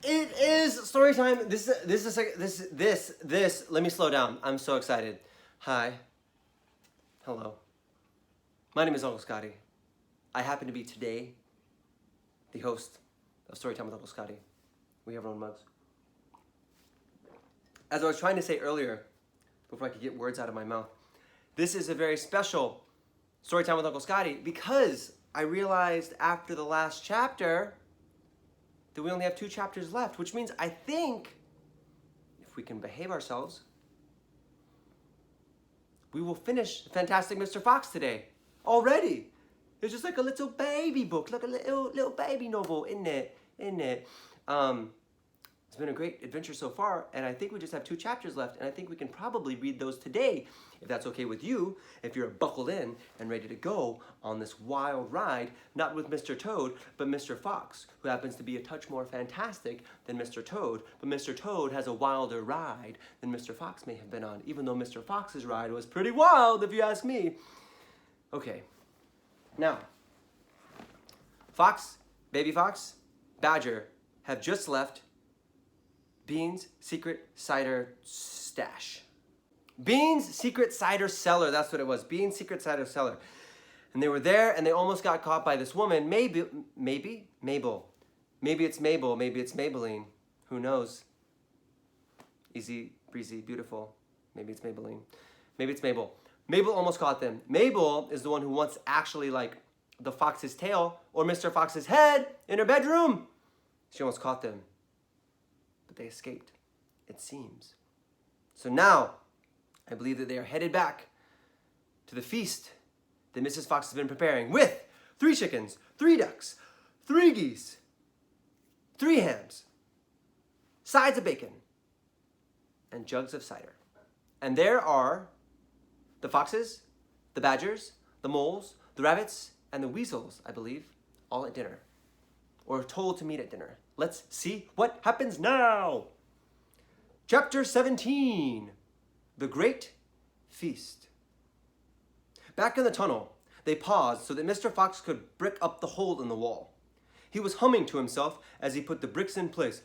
It is story time. This. Let me slow down. I'm so excited. Hi. Hello. My name is Uncle Scotty. I happen to be today the host of Storytime with Uncle Scotty. We have our own mugs. As I was trying to say earlier, before I could get words out of my mouth, this is a very special Storytime with Uncle Scotty because I realized after the last chapter that we only have 2 chapters left, which means I think if we can behave ourselves, we will finish Fantastic Mr. Fox today. Already. It's just like a little baby book, like a little baby novel, isn't it? It's been a great adventure so far, and I think we just have 2 chapters left, and I think we can probably read those today, if that's okay with you, if you're buckled in and ready to go on this wild ride, not with Mr. Toad, but Mr. Fox, who happens to be a touch more fantastic than Mr. Toad, but Mr. Toad has a wilder ride than Mr. Fox may have been on, even though Mr. Fox's ride was pretty wild, if you ask me. Okay, now, Fox, Baby Fox, Badger have just left Bean's Secret Cider Stash. Bean's Secret Cider Cellar, that's what it was. Bean's Secret Cider Cellar. And they were there and they almost got caught by this woman. Mabel. Maybe it's Mabel, maybe it's Maybelline. Who knows? Easy, breezy, beautiful. Maybe it's Maybelline. Maybe it's Mabel. Mabel almost caught them. Mabel is the one who wants actually like the fox's tail or Mr. Fox's head in her bedroom. She almost caught them. They escaped, it seems. So now, I believe that they are headed back to the feast that Mrs. Fox has been preparing with 3 chickens, 3 ducks, 3 geese, 3 hams, sides of bacon, and jugs of cider. And there are the foxes, the badgers, the moles, the rabbits, and the weasels, I believe, all at dinner, or told to meet at dinner. Let's see what happens now. Chapter 17, The Great Feast. Back in the tunnel, they paused so that Mr. Fox could brick up the hole in the wall. He was humming to himself as he put the bricks in place.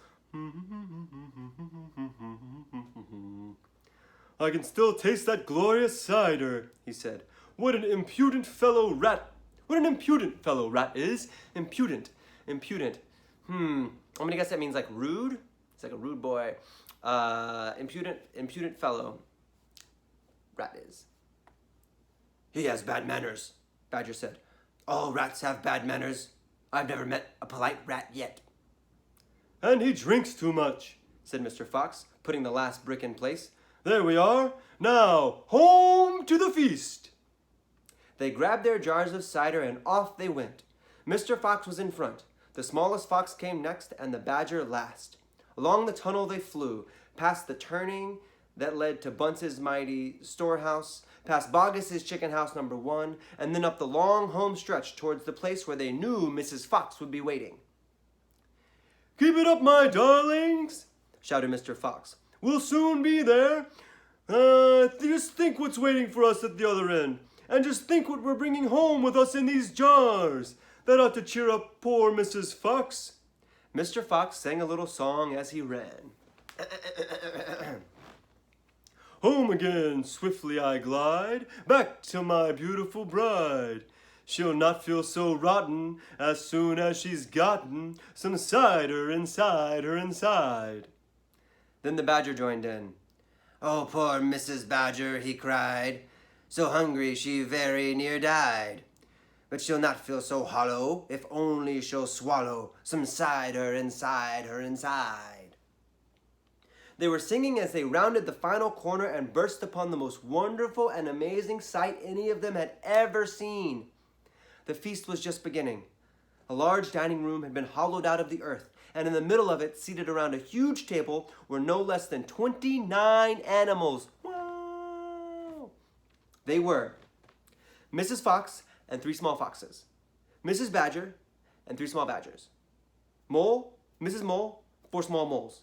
I can still taste that glorious cider, he said. What an impudent fellow rat is. Impudent. I'm gonna guess that means like rude. It's like a rude boy. Impudent fellow. Rat is. He has bad manners, Badger said. All rats have bad manners. I've never met a polite rat yet. And he drinks too much, said Mr. Fox, putting the last brick in place. There we are. Now, home to the feast. They grabbed their jars of cider and off they went. Mr. Fox was in front. The smallest fox came next, and the badger last. Along the tunnel they flew, past the turning that led to Bunce's mighty storehouse, past Boggis's chicken house number 1, and then up the long home stretch towards the place where they knew Mrs. Fox would be waiting. Keep it up, my darlings, shouted Mr. Fox. We'll soon be there. Just think what's waiting for us at the other end, and just think what we're bringing home with us in these jars. That ought to cheer up poor Mrs. Fox. Mr. Fox sang a little song as he ran. Home again, swiftly I glide, back to my beautiful bride. She'll not feel so rotten as soon as she's gotten some cider inside her inside. Then the badger joined in. Oh, poor Mrs. Badger, he cried, so hungry she very near died. But she'll not feel so hollow if only she'll swallow some cider inside her inside. They were singing as they rounded the final corner and burst upon the most wonderful and amazing sight any of them had ever seen. The feast was just beginning. A large dining room had been hollowed out of the earth, and in the middle of it, seated around a huge table, were no less than 29 animals. Wow! They were Mrs. Fox and 3 small foxes, Mrs. Badger and 3 small badgers, Mole, Mrs. Mole, 4 small moles,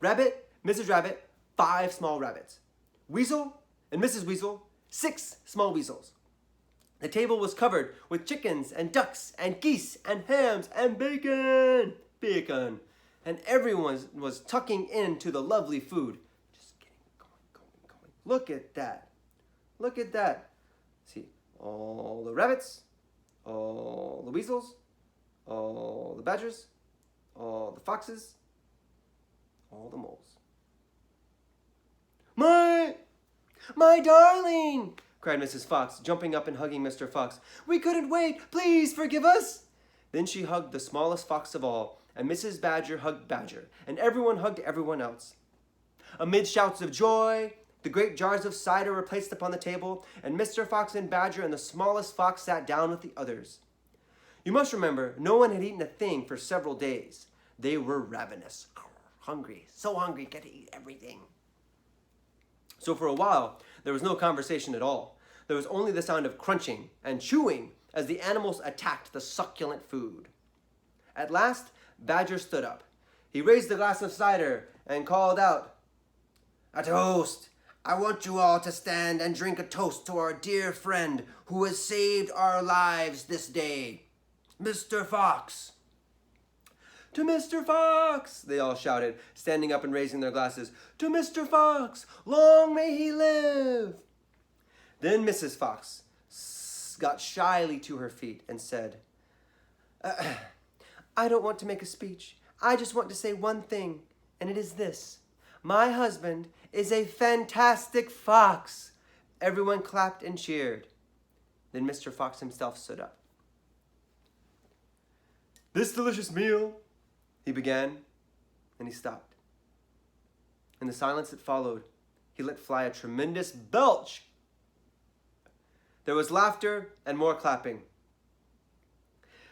Rabbit, Mrs. Rabbit, 5 small rabbits, Weasel and Mrs. Weasel, 6 small weasels. The table was covered with chickens and ducks and geese and hams and bacon. and everyone was tucking into the lovely food. Just getting going. Look at that. Look at that. See, all the rabbits, all the weasels, all the badgers, all the foxes, all the moles. My darling, cried Mrs. Fox, jumping up and hugging Mr. Fox. We couldn't wait. Please forgive us. Then she hugged the smallest fox of all, and Mrs. Badger hugged Badger, and everyone hugged everyone else. Amid shouts of joy, the great jars of cider were placed upon the table, and Mr. Fox and Badger and the smallest fox sat down with the others. You must remember, no one had eaten a thing for several days. They were ravenous, hungry, so hungry, get to eat everything. So for a while, there was no conversation at all. There was only the sound of crunching and chewing as the animals attacked the succulent food. At last, Badger stood up. He raised the glass of cider and called out, "A toast! I want you all to stand and drink a toast to our dear friend who has saved our lives this day, Mr. Fox." "To Mr. Fox," they all shouted, standing up and raising their glasses. "To Mr. Fox, long may he live." Then Mrs. Fox got shyly to her feet and said, I don't want to make a speech. I just want to say one thing, and it is this. My husband is a fantastic fox. Everyone clapped and cheered. Then Mr. Fox himself stood up. "This delicious meal," he began, and he stopped. In the silence that followed, he let fly a tremendous belch. There was laughter and more clapping.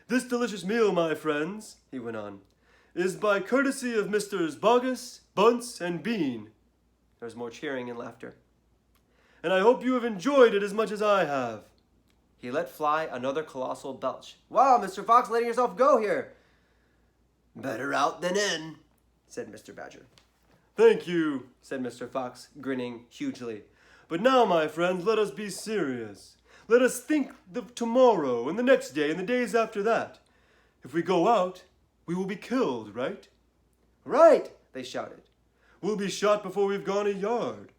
"This delicious meal, my friends," he went on, "is by courtesy of Messrs. Bogus, Bunce, and Bean." There was more cheering and laughter. "And I hope you have enjoyed it as much as I have." He let fly another colossal belch. "Wow, Mr. Fox, letting yourself go here." "Better out than in," said Mr. Badger. "Thank you," said Mr. Fox, grinning hugely. "But now, my friends, let us be serious. Let us think of tomorrow and the next day and the days after that. If we go out, we will be killed, right?" "Right," they shouted. "We'll be shot before we've gone a yard."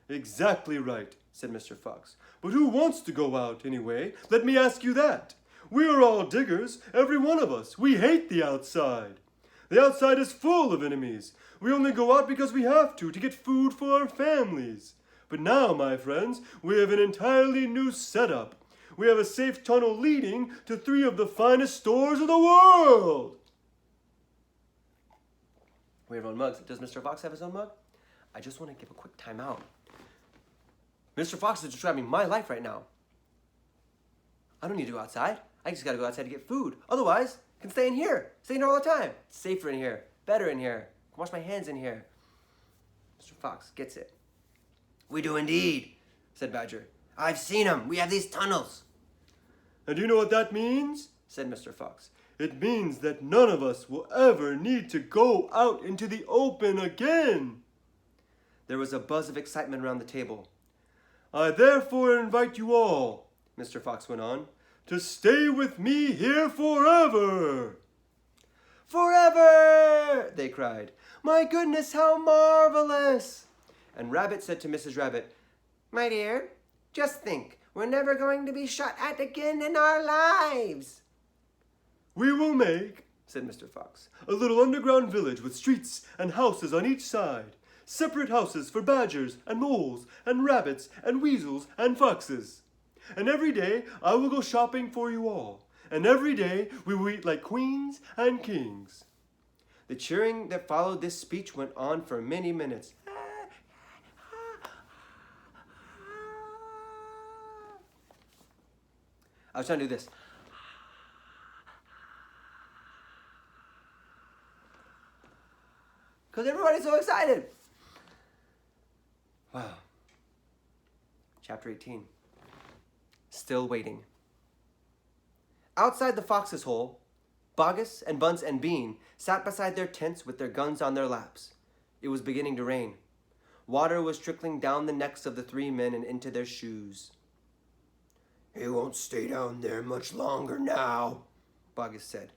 "Exactly right," said Mr. Fox. "But who wants to go out, anyway? Let me ask you that. We are all diggers, every one of us. We hate the outside. The outside is full of enemies. We only go out because we have to get food for our families. But now, my friends, we have an entirely new setup. We have a safe tunnel leading to 3 of the finest stores of the world." We have our own mugs. Does Mr. Fox have his own mug? I just want to give a quick time out. Mr. Fox is describing my life right now. I don't need to go outside. I just got to go outside to get food. Otherwise, I can stay in here. Stay in here all the time. It's safer in here. Better in here. I can wash my hands in here. Mr. Fox gets it. "We do indeed," said Badger. "I've seen them. We have these tunnels." "And do you know what that means?" said Mr. Fox. "It means that none of us will ever need to go out into the open again." There was a buzz of excitement around the table. "I therefore invite you all," Mr. Fox went on, "to stay with me here forever." "Forever!" they cried. "My goodness, how marvelous!" And Rabbit said to Mrs. Rabbit, "My dear, just think, we're never going to be shot at again in our lives." "We will make," said Mr. Fox, "a little underground village with streets and houses on each side. Separate houses for badgers and moles and rabbits and weasels and foxes. And every day I will go shopping for you all. And every day we will eat like queens and kings." The cheering that followed this speech went on for many minutes. I was trying to do this. Because everybody's so excited. Wow. Chapter 18. Still waiting. Outside the fox's hole, Bogus and Bunce and Bean sat beside their tents with their guns on their laps. It was beginning to rain. Water was trickling down the necks of the 3 men and into their shoes. "He won't stay down there much longer now," Bogus said.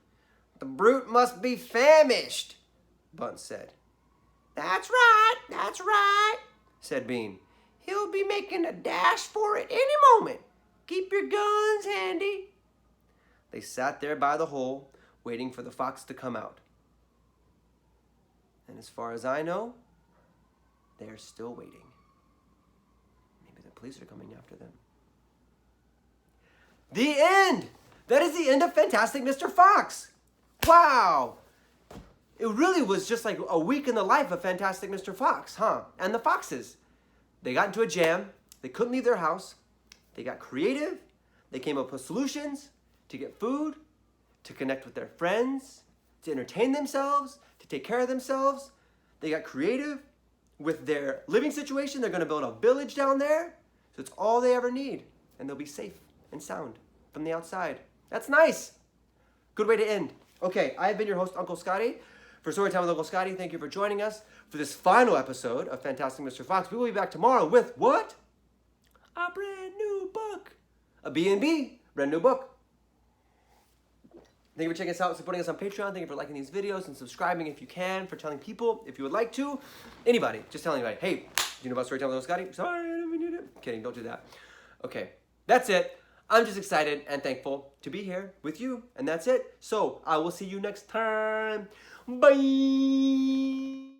The brute must be famished, Bunce said. That's right, said Bean. He'll be making a dash for it any moment. Keep your guns handy. They sat there by the hole, waiting for the fox to come out. And as far as I know, they're still waiting. Maybe the police are coming after them. The end! That is the end of Fantastic Mr. Fox. Wow! It really was just like a week in the life of Fantastic Mr. Fox, huh? And the foxes. They got into a jam. They couldn't leave their house. They got creative. They came up with solutions to get food, to connect with their friends, to entertain themselves, to take care of themselves. They got creative with their living situation. They're going to build a village down there. So it's all they ever need. And they'll be safe and sound from the outside. That's nice. Good way to end. Okay, I have been your host, Uncle Scotty. For Storytime with Uncle Scotty, thank you for joining us for this final episode of Fantastic Mr. Fox. We will be back tomorrow with what? A brand new book. A B&B, brand new book. Thank you for checking us out and supporting us on Patreon. Thank you for liking these videos and subscribing if you can, for telling people if you would like to. Anybody, just tell anybody, hey, do you know about Storytime with Uncle Scotty? Sorry, I didn't mean to do it. Kidding, don't do that. Okay, that's it. I'm just excited and thankful to be here with you, and that's it. So I will see you next time. Bye.